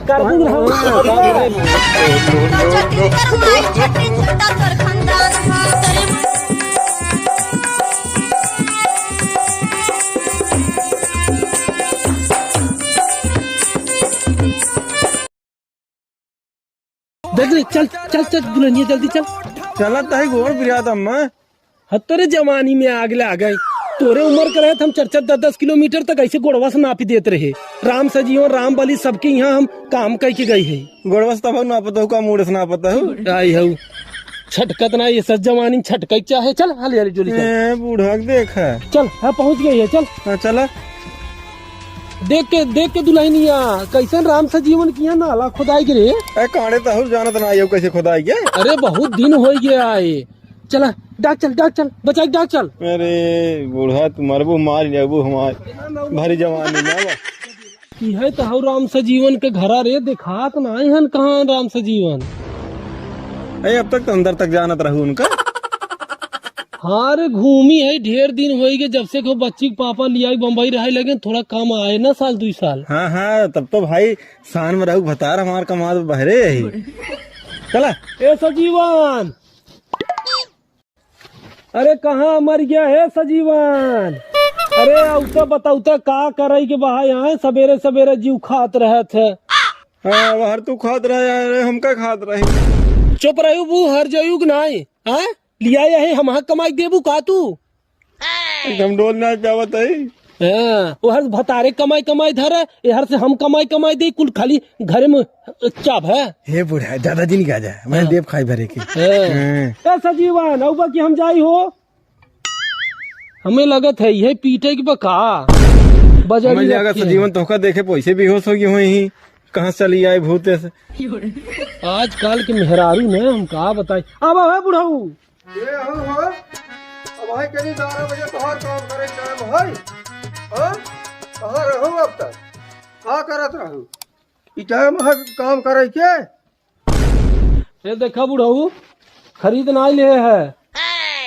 कर देख चल चल चल दुल्हनिया जल्दी चल। चला तही गोड़ बिरियात अम्मा। हत्तरे जवानी में आगले आ गए। तोरे उम्र के रहे हम 4-4 किलोमीटर तक ऐसे गोड़वा से नापी देते रहे। राम सजीवन राम बलि सबके यहाँ हम काम कह के गई है। गोड़वा से तब ना पता हो का मुड़ से ना पता हो आई हो छटकत ना ये सच जवानी छटक चाहे। चल हाली हाली जोली चल। बूढ़ा देखा चल हाँ पहुँच गई है। चल हाँ चला देख के दुल्हनिया कैसन राम सजीवन किया नाला खुदाई गिरे। कांडे तो जानत ना आयो कैसे खुदाई गए। अरे बहुत दिन हो गया आए। चला डाक चल बचाई डाक चल। अरे बूढ़ा तुम्हारे वो मार जाबू हमारे भारी जवानी ना की है तो राम सजीवन के घरा रे दिखात ना हन कहाँ राम सजीवन। अब तक तो अंदर तक जानत रहू उनका। हाँ रे घूमी है ढेर दिन हो गए जब से को बच्ची के पापा लिया बम्बई रहे लगे थोड़ा कम आए ना 1-2 साल। हाँ तब तो भाई शान में रहू भतार हमार कमाल बहरे यही। चला ए सजीवन अरे कहाँ मर गया है सजीवन। अरे उसे बताऊता का करे के बहा यहाँ सवेरे सवेरे जीव खात रहे थे। हाँ बाहर तू खात रहे हम का खात रहे। चुप रही बू हर जयुग नाई। हाँ लिया है हम कमाई देबू का तू हम डोल ना चावत है। हर भतारे कमाई धरे हर से हम कमाई दे कुल खाली घर में चाप है। हे बुढ़ा दादाजी नहीं जा मैं देव खाई भरे की। सजीवन औबा की हम जाई हो। हमें लगत है ये पीटे की बका बजारी सजीवन तोहका देखे पैसे बेहोश हो गई हुई कहाँ चली आए भूते से। आजकल के मेहरारू ने हम कहा बताई। अब है बुढ़ाऊ अब भाई कहीं 12 बजे बाहर काम करे टाइम है। कहाँ रहूं अब तक का करत रहूं ई टाइम है काम करे के। ये देखा बुढ़ाऊ खरीद ना ले है।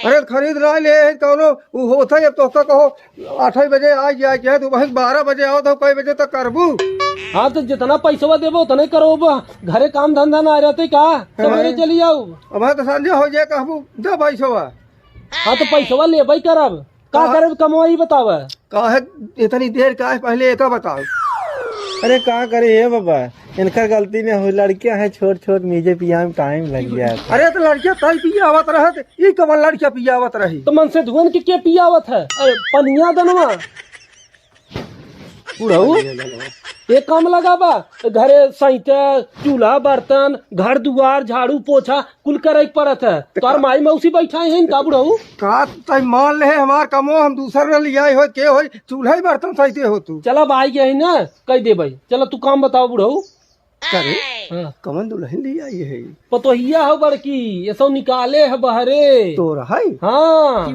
अरे खरीद ना ले कौनो होता है। अब तो कहो 8 बजे आ जाए तो वही 12 बजे आओ तो कई बजे तक करबू। हाँ तो जितना पैसा देबो उतने करो घरे काम धंधा ना रहते का सवेरे चली जाओ। अब तो संजय हो जाए कहबू दे पैसा। हाँ तो पैसा ले भाई करब का करब कमाई बताव का है इतनी देर का है पहले एक बताओ। अरे का करे है बाबा इनका गलती नहीं हो। लड़कियां हैं छोट मीजे पिया में टाइम लग गया। अरे तो लड़कियां तय पियावत रहे ये कमल लड़कियां पियावत रही तो मन से धुन के पियावत है। अरे पनिया दनवा बुढ़ऊ एक काम लगाबा घरे सहिते चूल्हा बर्तन घर दुआर झाड़ू पोछा कुल करे पड़त है। तो माई मौसी बैठा है का बुढ़ऊ का तय मान ले हमार कमो हम दूसर ले आए हो के हो चूल्हा ही बर्तन सहिते हो तू। चला भाई गए ना कह दे भाई चला तू काम बताओ बुढ़ऊ। करे हाँ। कमन दुल्हन ले आई है पतोहिया हो बड़की ये सब निकाले है बहरे तो रहा। हाँ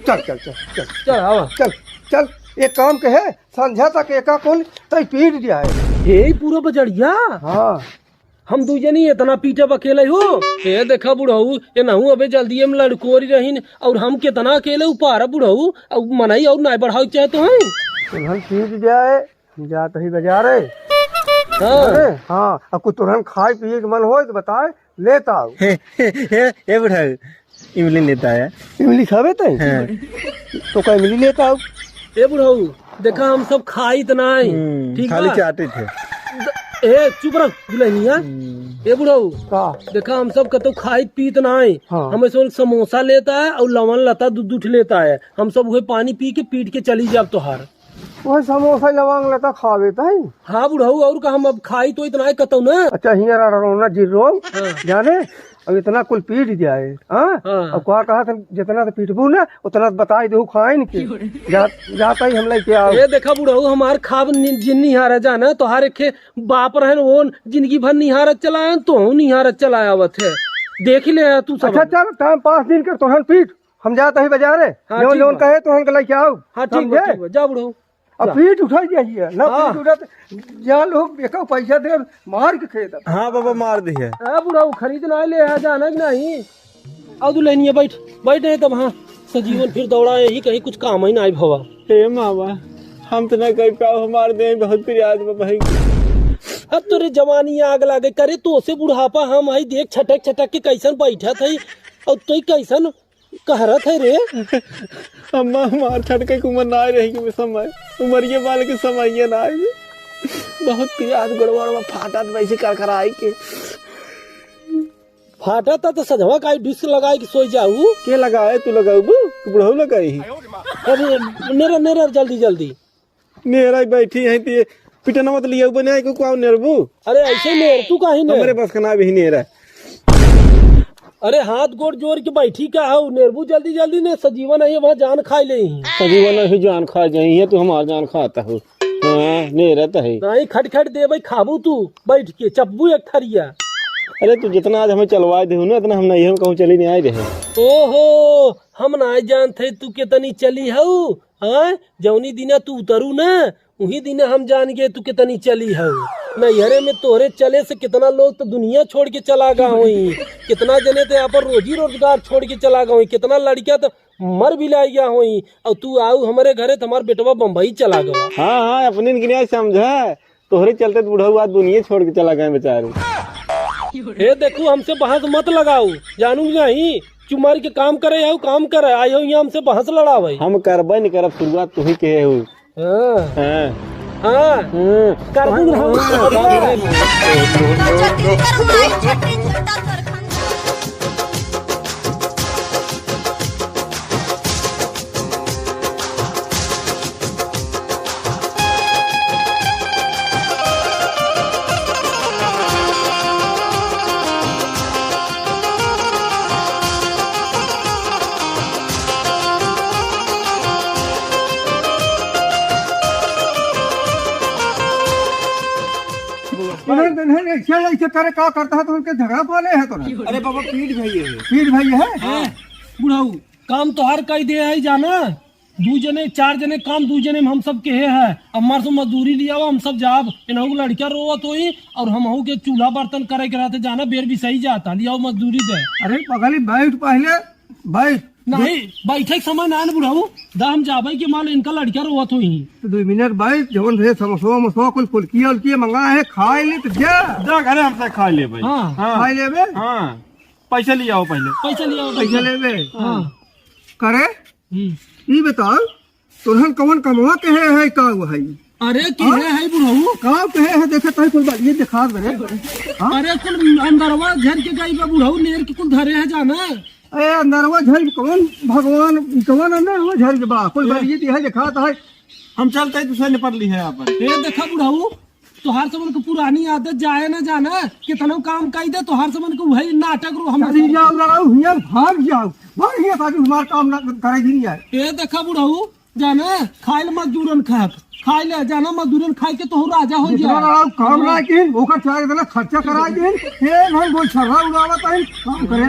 चल चल चल चल चल आवा चल चल एक काम कहे संध्या तक एका कुल तय पीट दिया है ये पूरा बजड़िया। हाँ हम दू जनी इतना पीटे अकेले हो। ये देखा बुढ़ऊ ये नहू अबे जल्दी हम लड़कोरी रहीन और हम कितना अकेले उपारा बुढ़ऊ और मनाई और ना बढ़ाओ चाहे तो है तुरंत पीट जाए जात ही बाजार है। हाँ अब कुछ तुरंत खाए पिए के मन हो तो बताए लेता आओ। ये बुढ़ा इमली लेता है इमली खावे तो क्या इमली लेता आओ। ए बुढ़ऊ देखा हम सब खाई तो नहीं ठीक खाली चाहते थे। ए चुप रह दुल्हनिया। ए बुढ़ऊ देखा हम सब कतो खाई पीत नहीं। हाँ। हमें सब समोसा लेता है और लवन लता दूध लेता है। हम सब वही पानी पी के पीट के चली जाब तोहार वही समोसा लवंग लेता खावे था। हाँ बुढ़ऊ और का हम अब खाई तो इतना कतो ना। अच्छा हियारा रोना जीरो जाने अब इतना कुल पीट जाए। अब कहा था जितना तो पीटबू ना उतना बता दे खाइन के जाता ही हम लेके आओ। ये देखा बुढ़ऊ हमार खाब जिन निहारा जाना तो हर एक बाप रहे वो जिंदगी भर निहारत चलाया तो निहारत चलाया आवत है देख ले तू सब। अच्छा चल टाइम 5 दिन के तोहन पीट हम जाता ही बाजार है। हाँ, लोन कहे तो लेके आओ। हाँ ठीक है जा बुढ़ऊ अब पीठ उठा जाइए ना। पीठ उठा जहाँ लोग एक पैसा दे मार के खेत। हाँ बाबा मार दी है। बुढ़ाऊ खरीद ना ले जाना नहीं। अब दुल्हनिया बैठ नहीं तब हाँ सजीवन फिर दौड़ा यही कहीं कुछ काम ही ना भवा। हे मामा हम तो ना कह पाओ हमारे दे बहुत प्याज भाई अब तोरे जवानी आग लागे करे तो से बुढ़ापा हम आई देख छटक छटक के कैसन बैठा थे और तो कैसन कहरत है रे। अम्मा हमार छटके की उम्र ना रही कि समय उमरिए वाले के समय ना आए बहुत प्याज गड़बड़ में फाटा वैसे कर आई के फाटा था तो सजवा का डिस्क लगाए कि सोई जाऊ के लगाए तू लगाऊ बुढ़ऊ लगाई अरे नेरा नेरा जल्दी जल्दी नेरा बैठी है ते पिटना मत लिया बने को को नेरबू अरे ऐसे नेर तू काहे ने हमरे बस का ना भी नेरा अरे हाथ गोड़ जोड़ के बैठी का हो नेरबू जल्दी जल्दी ने सजीवन है वहाँ जान खा ले सजीवन ही जान खा जाई है तू हमार जान खाता हो हां नेरा तो है नहीं खटखट दे भाई खाबू तू बैठ के चप्पू एक थरिया। अरे तू जितना आज हमें चलवा दे ना इतना हम नहीं हम कहूँ चली नहीं आए रहे। ओहो हम ना जानते तू कितनी चली हऊ हाँ जौनी दिना तू उतरू ना उही दिना हम जान गए तू कितनी चली हऊ नैहरे में तोहरे चले से कितना लोग तो दुनिया छोड़ के चला गा हुई कितना जने तो यहाँ पर रोजी रोजगार छोड़ के चला गा हुई कितना लड़कियां तो मर भी लाई गया हुई और तू आऊ हमारे घरे तो हमारे बेटवा बम्बई चला गया। हाँ हाँ अपने गिनिया समझा तोहरे चलते बुढ़ऊ आज दुनिया छोड़ के चला गए बेचारे। हे देखो हमसे बहस मत लगाओ जानू नहीं चुमार के काम करे आओ काम करे आए हो यहाँ हमसे बहस लड़ा भाई हम करबे नहीं करब शुरुआत तू ही के हो। हाँ कर करे का करता है तो उनके झगड़ा बोले है तो अरे बाबा पीठ भाई है बुढ़ाऊ काम तो हर कई दे है जाना दू जने चार जने काम दू जने में हम सब के है अब मार से मजदूरी लिया हम सब जाब इनहू लड़किया रोवत होई और हम के चूल्हा बर्तन करे के रहते जाना बेर भी सही जाता लिया मजदूरी दे। अरे पगली बैठ पहले बैठ नहीं बैठे के समय ना बुढ़ाऊ दा हम जाबे के मान इनका लड़किया रोवत हुई तो 2 मिनट बैठ जवन रे समोसा कुल फुलकिया उलकिया मंगा है खाए ले तो जा घरे हमसे खा ले भाई। हाँ खा लेबे हाँ पैसा ले आओ पहले पैसा लेबे हाँ करे ये बताओ तोहन कौन कमवा के है का है अरे केहे है बुढ़ऊ का कहे है देखे तो कुल बात ये दिखा दे अरे कुल अंदरवा घर के गई बुढ़ऊ नेर के कुल धरे है जाना ए अंदरवा झर कौन भगवान कौन अंदरवा झर के बा कोई बात ये है दिखाता है हम चलते दूसरे निपट ली है यहाँ पर ये देखा बुढ़ऊ तोहार समन को पुरानी आदत जाए ना जाना कितना काम कही दे तोहार समन को वही नाटक रो हम भाग जाओ हमारा काम ना करेगी नहीं है। ये देखा बुढ़ऊ जाना खाए मजदूरन खाए ले जाना मजदूरन खाए के तो राजा हो गया काम ना की ओकर चाहे देना खर्चा करा दे ये हम बोल छर्रा उड़ावत है काम करे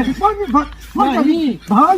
भाग